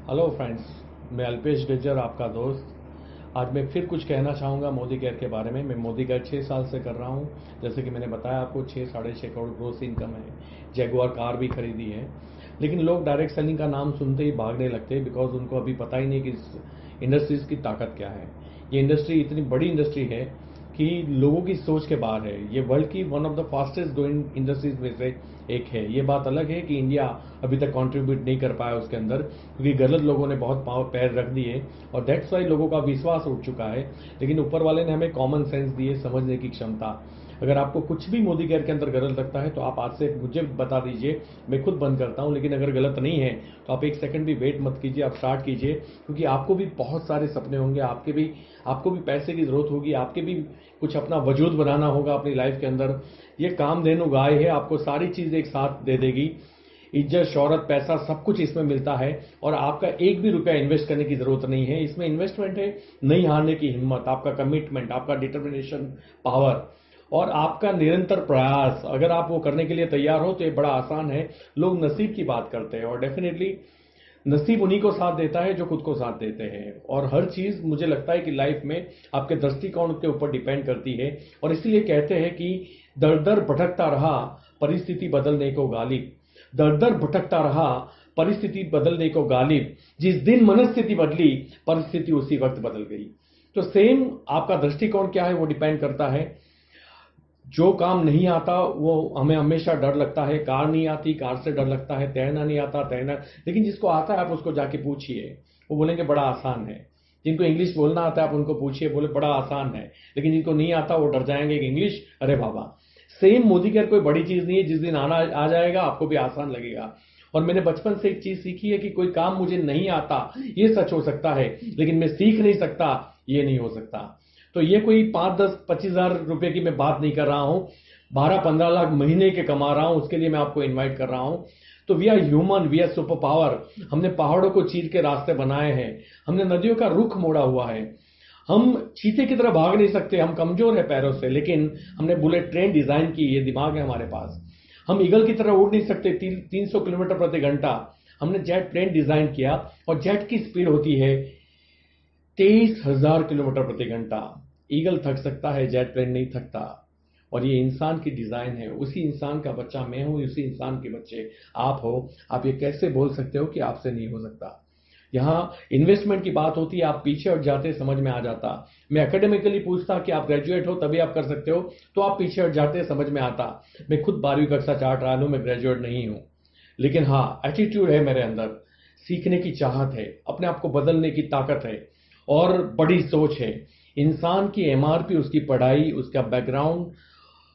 Hello friends, मैं अल्पेश गज्जर आपका दोस्त। आज मैं फिर कुछ कहना चाहूँगा मोदी केयर के बारे में। मैं मोदी केयर 6 साल से कर रहा हूँ। जैसे कि मैंने बताया आपको, 6-6.5 करोड़ ग्रोस इनकम है। जैगुआर कार भी खरीदी है। लेकिन लोग डायरेक्ट सेलिंग का नाम सुनते ही भागने लगते हैं, बिकॉज उनको अभी पता ही नहीं कि इस इंडस्ट्रीज़ की ताकत क्या है। ये इंडस्ट्री इतनी बड़ी इंडस्ट्री है कि लोगों की सोच के बाहर है। ये वर्ल्ड की one of the fastest growing industries में से एक है। ये बात अलग है कि इंडिया अभी तक कंट्रीब्यूट नहीं कर पाया उसके अंदर, क्योंकि गलत लोगों ने बहुत पावर पैर रख दिए और दैट्स वाई लोगों का विश्वास उठ चुका है। लेकिन ऊपर वाले ने हमें कॉमन सेंस दिए, समझने की क्षमता। अगर आपको कुछ भी मोदी केयर के अंदर गलत लगता है तो आप आज से मुझे बता दीजिए, मैं खुद बंद करता हूं। लेकिन अगर गलत नहीं है तो आप एक सेकंड भी वेट मत कीजिए, आप स्टार्ट कीजिए। क्योंकि आपको भी बहुत सारे सपने होंगे, आपको भी पैसे की जरूरत होगी, आपके भी कुछ अपना वजूद बनाना होगा अपनी लाइफ के अंदर। ये कामधेनु गाय है, आपको सारी चीज एक साथ दे देगी। इज्जत, शौहरत, पैसा, सब कुछ इसमें मिलता है और आपका एक भी रुपया इन्वेस्ट करने की जरूरत नहीं है। इसमें इन्वेस्टमेंट है नहीं हारने की हिम्मत, आपका कमिटमेंट, आपका डिटर्मिनेशन पावर और आपका निरंतर प्रयास। अगर आप वो करने के लिए तैयार हो तो ये बड़ा आसान है। लोग नसीब की बात करते हैं और डेफिनेटली नसीब उन्हीं को साथ देता है जो खुद को साथ देते हैं। और हर चीज मुझे लगता है कि लाइफ में आपके दृष्टिकोण के ऊपर डिपेंड करती है। और इसीलिए कहते हैं कि दर दर भटकता रहा, परिस्थिति बदलने को गालिब। दर दर भटकता रहा, परिस्थिति बदलने को गालिब। जिस दिन मनस्थिति बदली, परिस्थिति उसी वक्त बदल गई। तो सेम आपका दृष्टिकोण क्या है वो डिपेंड करता है। जो काम नहीं आता वो हमें हमेशा डर लगता है। कार नहीं आती, कार से डर लगता है। तैरना नहीं आता, तैरना। लेकिन जिसको आता है आप उसको जाके पूछिए, वो बोलेंगे बड़ा आसान है। जिनको इंग्लिश बोलना आता है आप उनको पूछिए, बोले बड़ा आसान है। लेकिन जिनको नहीं आता वो डर जाएंगे कि इंग्लिश, अरे बाबा। सेम मोदी केयर कोई बड़ी चीज नहीं है। जिस दिन आना आ जाएगा आपको भी आसान लगेगा। और मैंने बचपन से एक चीज सीखी है कि कोई काम मुझे नहीं आता ये सच हो सकता है, लेकिन मैं सीख नहीं सकता ये नहीं हो सकता। तो ये कोई 5-10-25 हजार रुपए की मैं बात नहीं कर रहा हूं। 12-15 लाख महीने के कमा रहा हूं, उसके लिए मैं आपको इनवाइट कर रहा हूं। तो we are human, we are super power. हमने पहाड़ों को चीर के रास्ते बनाए हैं। हमने नदियों का रुख मोड़ा हुआ है। हम चीते की तरह भाग नहीं सकते, हम कमजोर है पैरों से, लेकिन हमने बुलेट ट्रेन डिजाइन की, ये दिमाग है हमारे पास। हम ईगल की तरह उड़ नहीं सकते 300 किलोमीटर प्रति घंटा। हमने जेट प्लेन डिजाइन किया और जेट की स्पीड होती है 23,000 किलोमीटर प्रति घंटा। ईगल थक सकता है, जेट प्लेन नहीं थकता। और ये इंसान की डिजाइन है। उसी इंसान का बच्चा मैं हूं, उसी इंसान के बच्चे आप हो। आप ये कैसे बोल सकते हो कि आपसे नहीं हो सकता? यहाँ इन्वेस्टमेंट की बात होती है, आप पीछे हट जाते, समझ में आ जाता। मैं एकेडमिकली पूछता कि आप ग्रेजुएट हो तभी आप कर सकते हो, तो आप पीछे हट जाते, समझ में आता। मैं खुद 12वीं कक्षा चार्ट रहा हूं, मैं ग्रेजुएट नहीं हूं। लेकिन हाँ, एटीट्यूड है मेरे अंदर, सीखने की चाहत है, अपने आप को बदलने की ताकत है और बड़ी सोच है। इंसान की एमआरपी उसकी पढ़ाई, उसका बैकग्राउंड,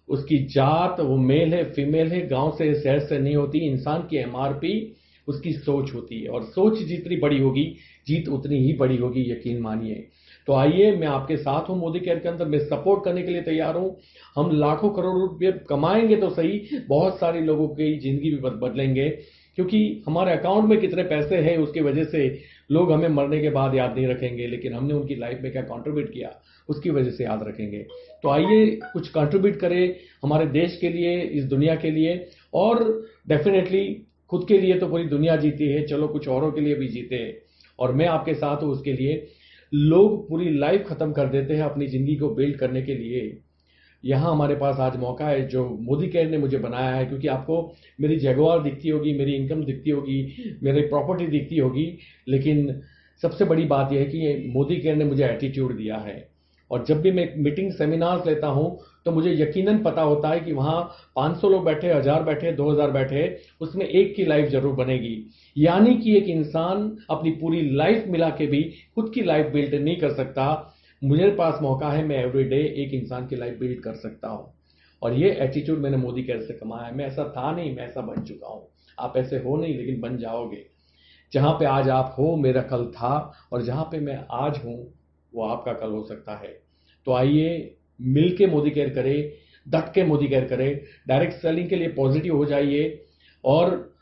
उसकी जात, वो मेल है फीमेल है, गांव से शहर से नहीं होती। इंसान की एमआरपी उसकी सोच होती है और सोच जितनी बड़ी होगी जीत उतनी ही बड़ी होगी, यकीन मानिए। तो आइए, मैं आपके साथ हूं मोदी केयर के अंदर, मैं सपोर्ट करने के लिए तैयार हूं। हम लाखों करोड़ रुपए कमाएंगे तो सही, बहुत सारे लोगों की जिंदगी भी बदलेंगे। क्योंकि हमारे अकाउंट में कितने पैसे हैं उसकी वजह से लोग हमें मरने के बाद याद नहीं रखेंगे, लेकिन हमने उनकी लाइफ में क्या कंट्रीब्यूट किया उसकी वजह से याद रखेंगे। तो आइए कुछ कंट्रीब्यूट करें हमारे देश के लिए, इस दुनिया के लिए। और डेफिनेटली खुद के लिए तो पूरी दुनिया जीती है, चलो कुछ औरों के लिए भी जीते। और मैं आपके साथ हूं उसके लिए। लोग पूरी लाइफ खत्म कर देते हैं अपनी जिंदगी को बिल्ड करने के लिए। यहाँ हमारे पास आज मौका है जो मोदी केयर ने मुझे बनाया है। क्योंकि आपको मेरी जगुआर दिखती होगी, मेरी इनकम दिखती होगी, मेरी प्रॉपर्टी दिखती होगी, लेकिन सबसे बड़ी बात यह है कि मोदी केयर ने मुझे एटीट्यूड दिया है। और जब भी मैं मीटिंग सेमिनार्स लेता हूं तो मुझे यकीनन पता होता है कि वहां 500 लोग बैठे, 1000 बैठे, 2000 बैठे, उसमें एक की लाइफ जरूर बनेगी। यानी कि एक इंसान अपनी पूरी लाइफ मिला के भी खुद की लाइफ बिल्ड नहीं कर सकता। मुझे पास मौका है, मैं एवरीडे एक इंसान की लाइफ बिल्ड कर सकता हूं। और ये एटीट्यूड मैंने मोदी केयर से कमाया है। मैं ऐसा था नहीं, मैं ऐसा बन चुका हूं। आप ऐसे हो नहीं, लेकिन बन जाओगे। जहां पे आज आप हो मेरा कल था, और जहां पे मैं आज हूं वो आपका कल हो सकता है। तो आइए मिलके मोदी केयर करें, डट के मोदी केयर करें। डायरेक्ट सेलिंग के लिए पॉजिटिव हो जाइए। और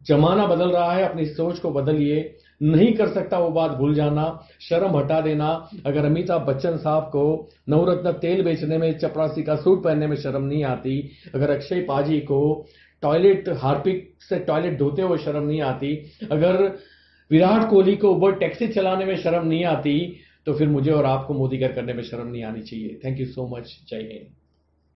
जमाना बदल रहा है, अपनी सोच को बदलिए। नहीं कर सकता वो बात भूल जाना, शर्म हटा देना। अगर अमिताभ बच्चन साहब को नवरत्न तेल बेचने में, चपरासी का सूट पहनने में शर्म नहीं आती, अगर अक्षय पाजी को टॉयलेट हार्पिक से टॉयलेट धोते हुए शर्म नहीं आती, अगर विराट कोहली को उबर टैक्सी चलाने में शर्म नहीं आती, तो फिर मुझे और आपको मोदी केयर करने में शर्म नहीं आनी चाहिए। Thank you so much. जय हिंद।